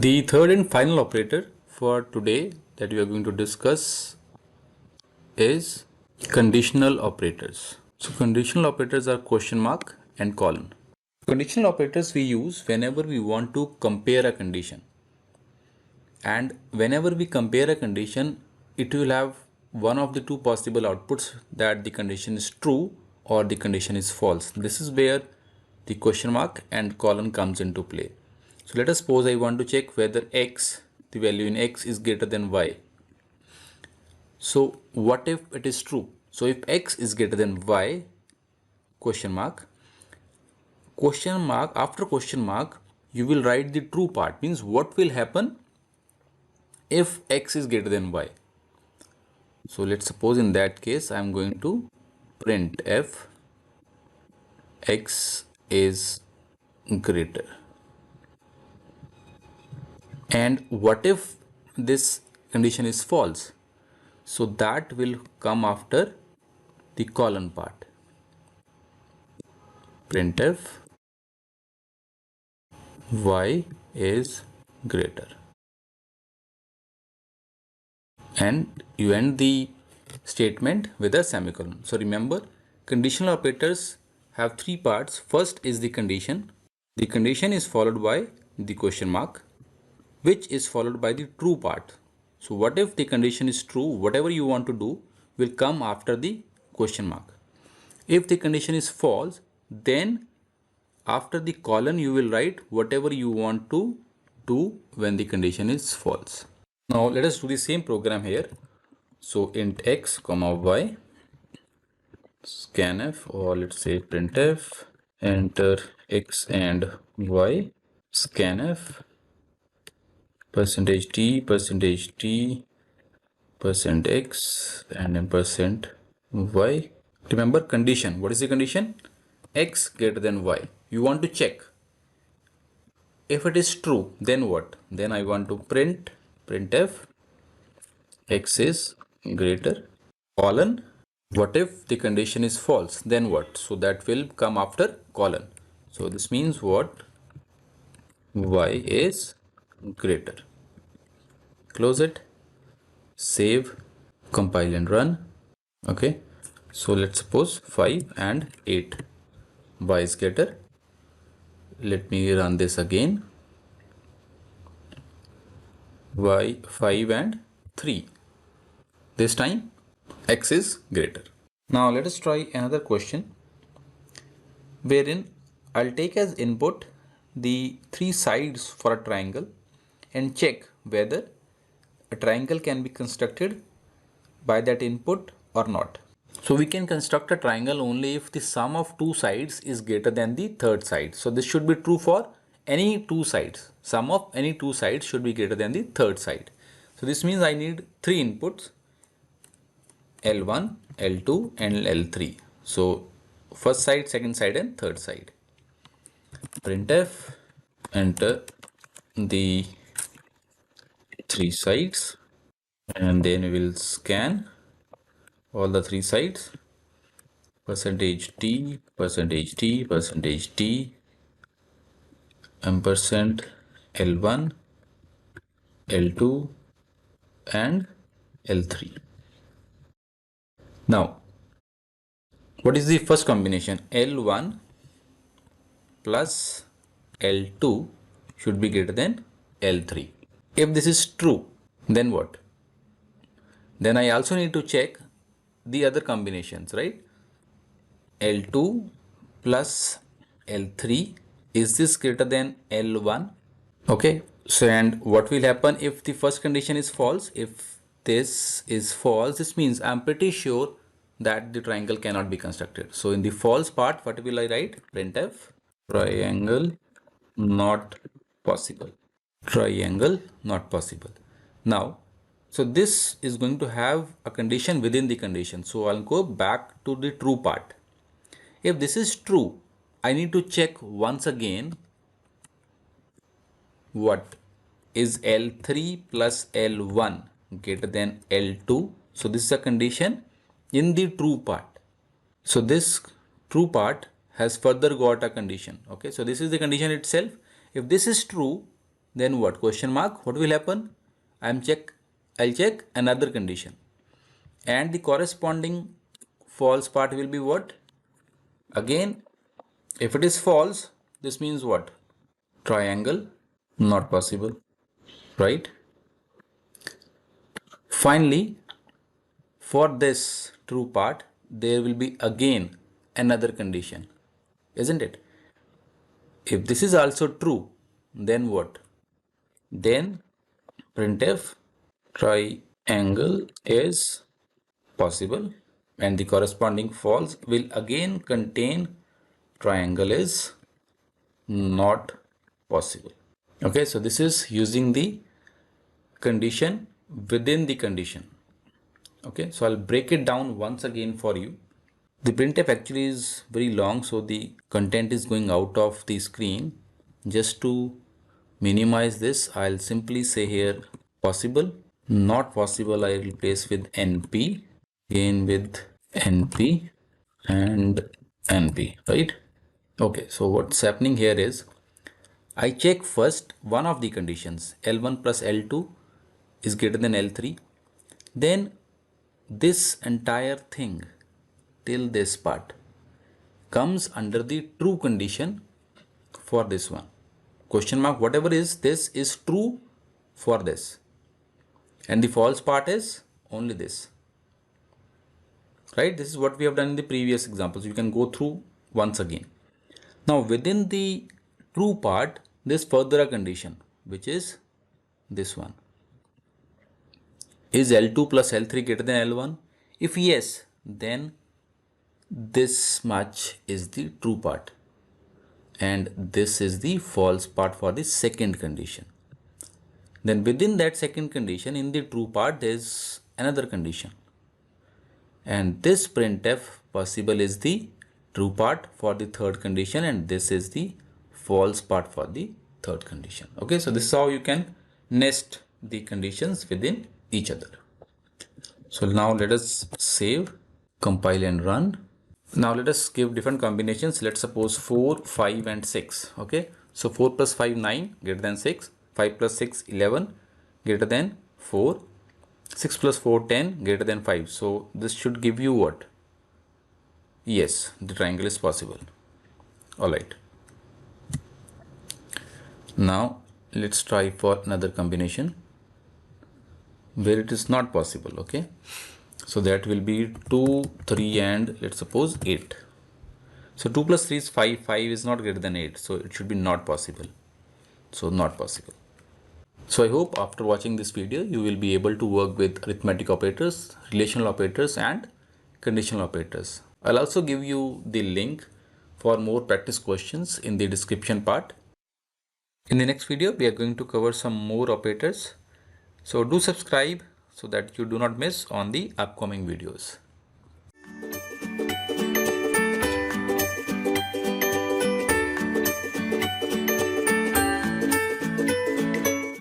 The third and final operator for today that we are going to discuss is conditional operators. So conditional operators are question mark and colon. Conditional operators we use whenever we want to compare a condition. And whenever we compare a condition, it will have one of the two possible outputs, that the condition is true or the condition is false. This is where the question mark and colon comes into play. So let us suppose I want to check whether x, the value in x, is greater than y. So what if it is true? So if x is greater than y, question mark, after question mark, you will write the true part. Means what will happen if x is greater than y. So let's suppose in that case I am going to print f x is greater. And what if this condition is false? So that will come after the colon part. Printf y is greater. And you end the statement with a semicolon. So remember, conditional operators have three parts. First is the condition. The condition is followed by the question mark, which is followed by the true part. So what if the condition is true? Whatever you want to do will come after the question mark. If the condition is false, then after the colon you will write whatever you want to do when the condition is false. Now let us do the same program here. So int x comma y, scanf, or let's say printf, enter x and y, scanf, %t, %t, %x, and then %y. Remember condition. What is the condition? X greater than y. You want to check. If it is true, then what? Then I want to printf x is greater, colon. What if the condition is false? Then what? So that will come after colon. So this means what? Y is greater. Close it, save, compile and run. Okay, so let's suppose 5 and 8, y is greater. Let me run this again. Y 5 and 3. This time x is greater. Now let us try another question wherein I'll take as input the three sides for a triangle and check whether a triangle can be constructed by that input or not. So we can construct a triangle only if the sum of two sides is greater than the third side. So this should be true for any two sides. Sum of any two sides should be greater than the third side. So this means I need three inputs, L1, L2 and L3. So first side, second side and third side. Printf, enter the three sides, and then we will scan all the three sides, %t, %t, %t, ampersand L1, L2 and L3. Now what is the first combination? L1 plus L2 should be greater than L3. If this is true, then what? Then I also need to check the other combinations, right? L2 plus L3, is this greater than L1? Okay, so and what will happen if the first condition is false? If this is false, this means I'm pretty sure that the triangle cannot be constructed. So in the false part, what will I write? Printf triangle not possible. Triangle not possible. Now, so this is going to have a condition within the condition. So I'll go back to the true part. If this is true, I need to check once again what is L3 plus L1 greater than L2. So this is a condition in the true part. So this true part has further got a condition. Okay, so this is the condition itself. If this is true, then what? Question mark. What will happen? I'll check another condition. And the corresponding false part will be what? Again, if it is false, this means what? Triangle, not possible, right? Finally, for this true part, there will be again another condition, isn't it? If this is also true, then what? Then printf triangle is possible, and the corresponding false will again contain triangle is not possible. Okay, so this is using the condition within the condition. Okay, so I'll break it down once again for you. The printf actually is very long, so the content is going out of the screen. Just to minimize this, I'll simply say here possible, not possible I will replace with np, again with np and np, right? Okay, so what's happening here is I check first one of the conditions, L1 plus L2 is greater than L3. Then this entire thing till this part comes under the true condition for this one. Question mark, whatever is this is true for this. And the false part is only this. Right? This is what we have done in the previous examples. You can go through once again. Now within the true part, there's further a condition, which is this one. Is L2 plus L3 greater than L1? If yes, then this much is the true part. And this is the false part for the second condition. Then within that second condition, in the true part, there's another condition. And this printf possible is the true part for the third condition, and this is the false part for the third condition. Okay, so this is how you can nest the conditions within each other. So now let us save, compile and run. Now let us give different combinations. Let's suppose 4, 5 and 6. Okay, so 4 plus 5 9 greater than 6, 5 plus 6 11 greater than 4, 6 plus 4 10 greater than 5. So this should give you what? Yes, the triangle is possible. Alright. Now let's try for another combination where it is not possible. Okay, so that will be 2, 3 and let's suppose 8. So 2 plus 3 is 5, 5 is not greater than 8, so it should be not possible. So not possible. So I hope after watching this video you will be able to work with arithmetic operators, relational operators and conditional operators. I'll also give you the link for more practice questions in the description part. In the next video we are going to cover some more operators. So do subscribe so that you do not miss on the upcoming videos.